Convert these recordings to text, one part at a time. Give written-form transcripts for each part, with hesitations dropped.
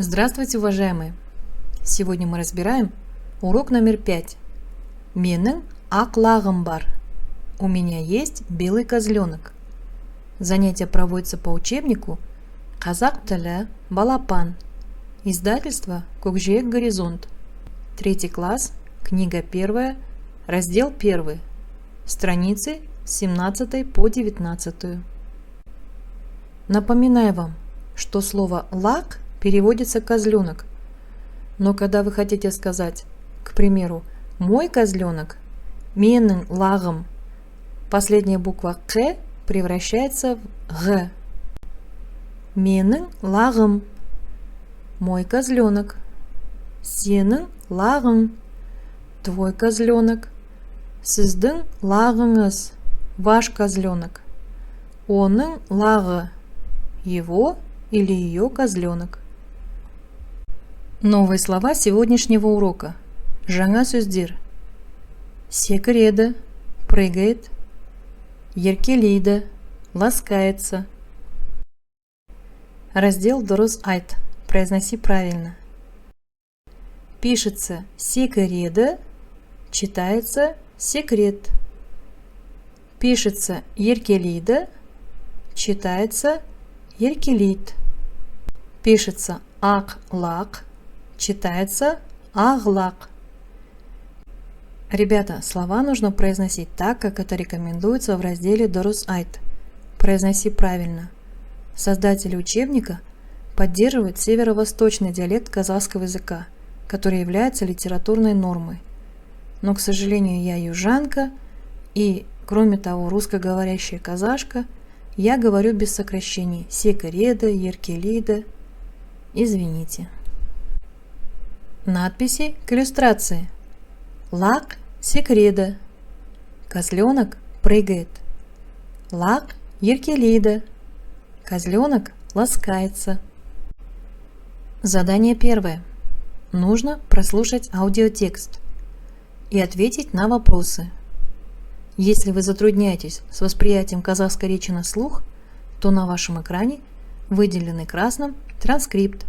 Здравствуйте, уважаемые! Сегодня мы разбираем урок номер 5. Менің ақлағым бар. У меня есть белый козленок. Занятие проводится по учебнику «Қазақ тілі балапан». Издательство «Көкжиек Горизонт». 3 класс, книга 1, раздел 1, страницы с 17 по 19. Напоминаю вам, что слово «лак» переводится «козленок». Но когда вы хотите сказать, к примеру, «мой козленок», «менің лагым», последняя буква «к» превращается в «г». «Менің лагым», «мой козленок», «сенің лагың», «твой козленок», «сіздің лагыңыз», «ваш козленок», «оның лагы», «его» или «ее козленок». Новые слова сегодняшнего урока. Жаңа сөздер. Секіреді, прыгает, еркелейді, ласкается. Раздел «Дұрыс айт». Произноси правильно. Пишется секіреді, читается секрет. Пишется еркелейді, читается еркелейт. Пишется ақ-лақ, читается ағлақ. Ребята, слова нужно произносить так, как это рекомендуется в разделе «Дұрыс айт». Произноси правильно. Создатели учебника поддерживают северо-восточный диалект казахского языка, который является литературной нормой. Но, к сожалению, я южанка и, кроме того, русскоговорящая казашка, я говорю без сокращений секіреді, еркелейді. Извините. Надписи к иллюстрации. Лак секіреді. Козленок прыгает. Лак еркелейді. Козленок ласкается. Задание 1. Нужно прослушать аудиотекст и ответить на вопросы. Если вы затрудняетесь с восприятием казахской речи на слух, то на вашем экране выделенный красным транскрипт.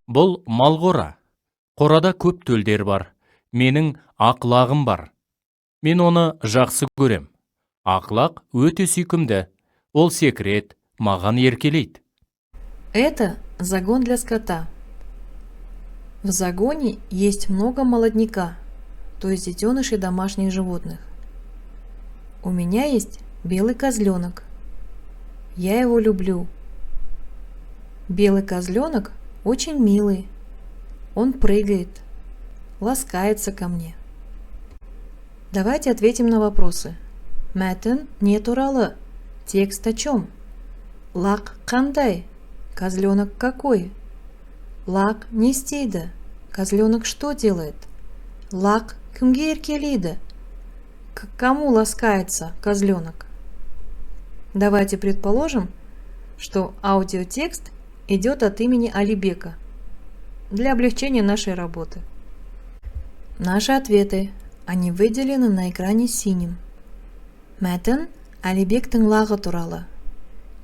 Бұл малғора. Қорада көп төлдер бар. Менің ақлағым бар. Мен оны жақсы көрем. Ақлақ өте сүйкімді. Ол секірет, маған еркелейді. Это загон для скота. В загоне есть много молодняка, то есть детенышей домашних животных. У меня есть белый козленок. Я его люблю. Белый козленок очень милый. Он прыгает, ласкается ко мне. Давайте ответим на вопросы. Мәтін не туралы? Текст о чем? Лак қандай? Козленок какой? Лак не істейді. Козленок что делает? Лак кімге еркелейді? К кому ласкается козленок? Давайте предположим, что аудиотекст идет от имени Алибека для облегчения нашей работы. Наши ответы, они выделены на экране синим. Мәтін Алибектің лағы туралы.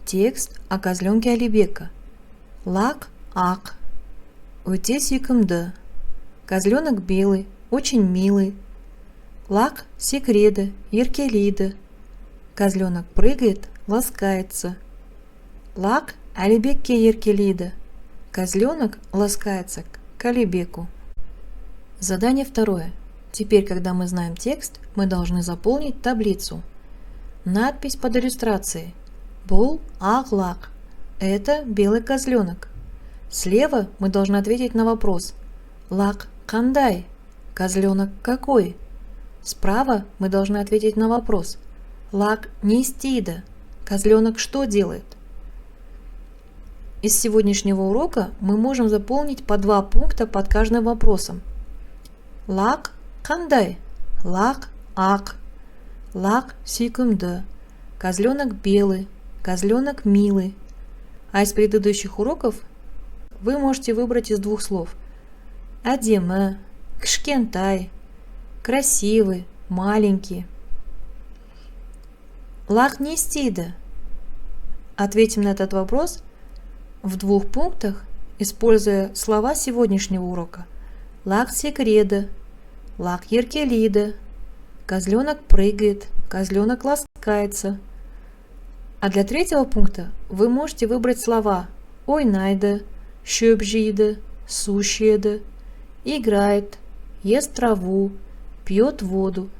Текст о козленке Алибека. Лак ақ. Өте сүйкімді. Козленок белый, очень милый. Лак секіреді, еркелейді. Козленок прыгает, ласкается. Лак Алибекке еркелейді. Козленок ласкается к Алибеку. Задание 2. Теперь, когда мы знаем текст, мы должны заполнить таблицу. Надпись под иллюстрацией. Бұл ақ-лақ. Это белый козленок. Слева мы должны ответить на вопрос. Лак қандай? Козленок какой? Справа мы должны ответить на вопрос. Лак не істейді. Козленок что делает? Из сегодняшнего урока мы можем заполнить по 2 пункта под каждым вопросом. Лак қандай? Лак ақ. Лак сүйкімді. Козленок белый. Козленок милый. А из предыдущих уроков вы можете выбрать из 2 слов. Әдемі, кішкентай, красивый, маленький. Лак не істейді. Ответим на этот вопрос в 2 пунктах используя слова сегодняшнего урока. Лак секреда, лак еркелида, козленок прыгает, козленок ласкается. А для третьего пункта вы можете выбрать слова ойнайды, шөп сущеды, играет, ест траву, пьет воду.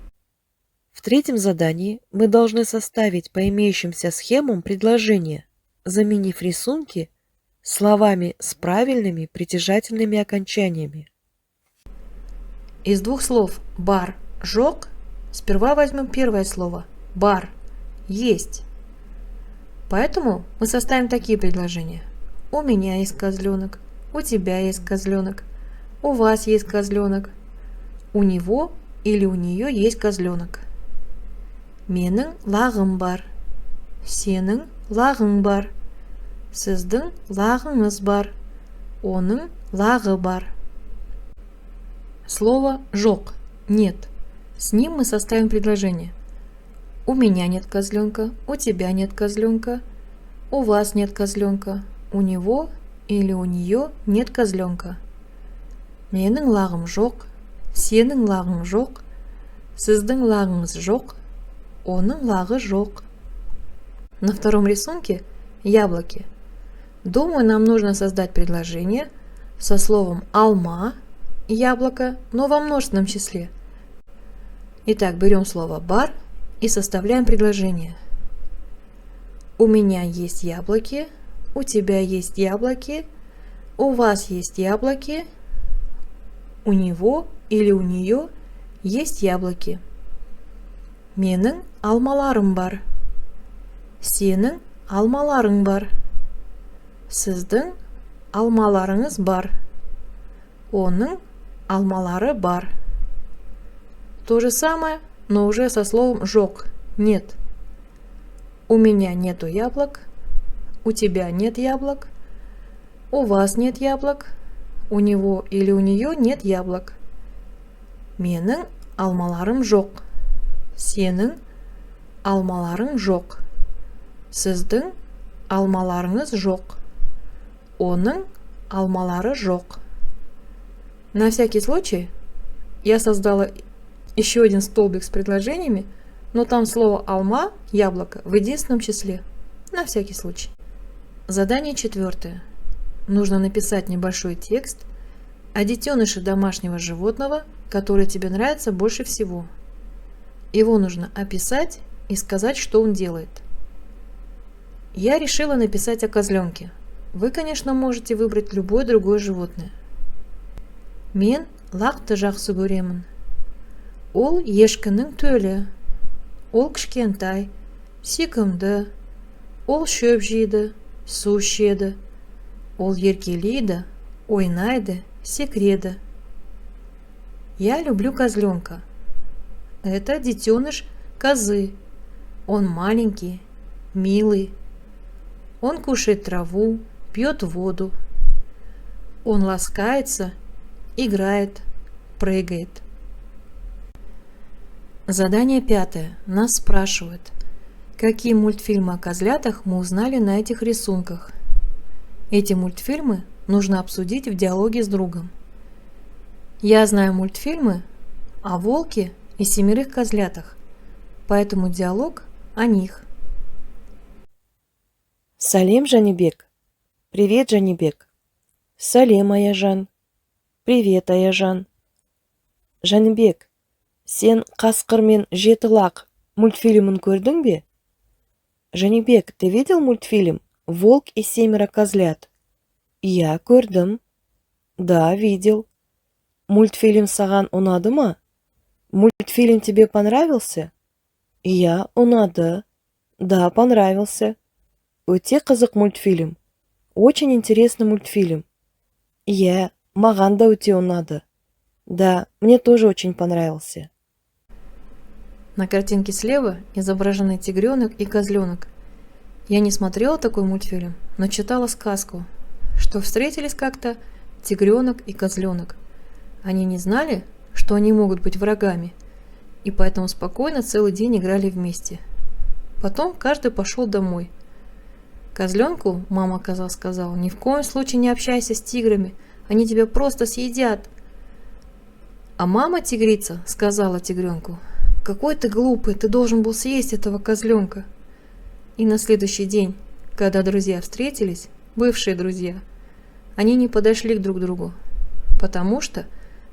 В третьем задании мы должны составить по имеющимся схемам предложение, заменив рисунки словами с правильными притяжательными окончаниями. Из двух слов бар, жок, сперва возьмем первое слово бар, есть. Поэтому мы составим такие предложения. У меня есть козленок, у тебя есть козленок, у вас есть козленок, у него или у нее есть козленок. Менің лағым бар, сенің лағың бар, сіздің лағыңыз бар, оның лағы бар. Слово «жок» – «нет». С ним мы составим предложение. У меня нет козленка, у тебя нет козленка, у вас нет козленка, у него или у нее нет козленка. Менің лағым жоқ, сенің лағың жоқ, сіздің лағыңыз жоқ, оның лағы жоқ. На втором рисунке яблоки. Думаю, нам нужно создать предложение со словом алма, яблоко, но во множественном числе. Итак, берем слово бар и составляем предложение. У меня есть яблоки, у тебя есть яблоки, у вас есть яблоки, у него или у нее есть яблоки. Менің алмаларым бар, сенің алмаларың бар, сіздің алмаларыңыз бар, оның алмалары бар. То же самое, но уже со словом «жок» – «нет». У меня нету яблок, у тебя нет яблок, у вас нет яблок, у него или у нее нет яблок. Менің алмаларым жоқ, сенің алмаларың жоқ, сіздің алмаларыңыз жоқ, оның алмалары жоқ. На всякий случай я создала еще один столбик с предложениями, но там слово «алма», «яблоко» в единственном числе. На всякий случай. Задание 4. Нужно написать небольшой текст о детеныше домашнего животного, который тебе нравится больше всего. Его нужно описать и сказать, что он делает. Я решила написать о козленке. Вы, конечно, можете выбрать любое другое животное. Мен лақты жақсы көремін. Ол ешкінің төлі. Ол кішкентай, сүйкімді. Ол шөп жейді, су ішеді. Ол еркелейді, ойнайды, секреді. Я люблю козленка. Это детеныш козы. Он маленький, милый. Он кушает траву, пьет воду. Он ласкается, играет, прыгает. Задание 5. Нас спрашивают, какие мультфильмы о козлятах мы узнали на этих рисунках. Эти мультфильмы нужно обсудить в диалоге с другом. Я знаю мультфильмы о волке и 7 козлятах, поэтому диалог о них. Салем, Жанибек. Привет, Жанибек. Салем, Аяжан. Привет, Аяжан. Жанибек, сен «Қасқыр мен жеті лақ» мультфильмін көрдің бе? Жанибек, ты видел мультфильм «Волк и 7 козлят»? Я көрдім. Да, видел. Мультфильм саған ұнады ма? Мультфильм тебе понравился? Я ұнады. Да, понравился. Өте қызық мультфильм. Очень интересный мультфильм. Я, маған да өте ұнады. Да, мне тоже очень понравился. На картинке слева изображены тигренок и козленок. Я не смотрела такой мультфильм, но читала сказку, что встретились как-то тигренок и козленок. Они не знали, что они могут быть врагами, и поэтому спокойно целый день играли вместе. Потом каждый пошел домой. Козленку мама коза сказала: ни в коем случае не общайся с тиграми, они тебя просто съедят. А мама тигрица сказала тигренку: какой ты глупый, ты должен был съесть этого козленка. И на следующий день, когда друзья встретились, бывшие друзья, они не подошли друг к другу, потому что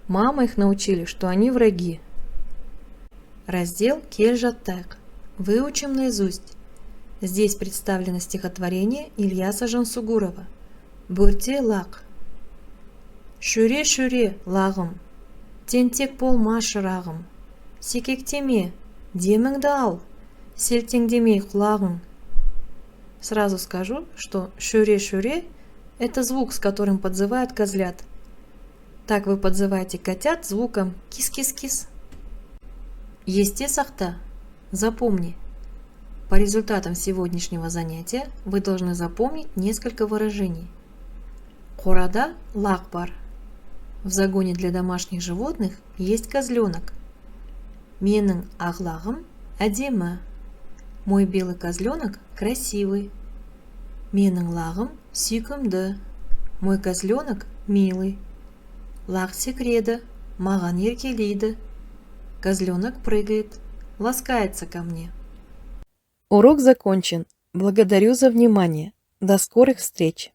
мама их научили, что они враги. Раздел Кельжатек. Выучим наизусть. Здесь представлено стихотворение Ильяса Жансугурова «Бөрте лақ». Шүре-шүре лағым, тентек болма шырағым, секектеме, деміңді ал, селтеңдемей құлағың. Сразу скажу, что шүре-шүре – это звук, с которым подзывают козлят. Так вы подзываете котят звуком кис-кис-кис. Есте сақта. Запомни. По результатам сегодняшнего занятия вы должны запомнить несколько выражений. Қорада лақ бар. В загоне для домашних животных есть козленок. Менің ағлағым әдемі. Мой белый козленок красивый. Менің лағым сүйкімді. Мой козленок милый. Лақ секреді, маған еркелейді. Козленок прыгает, ласкается ко мне. Урок закончен. Благодарю за внимание. До скорых встреч!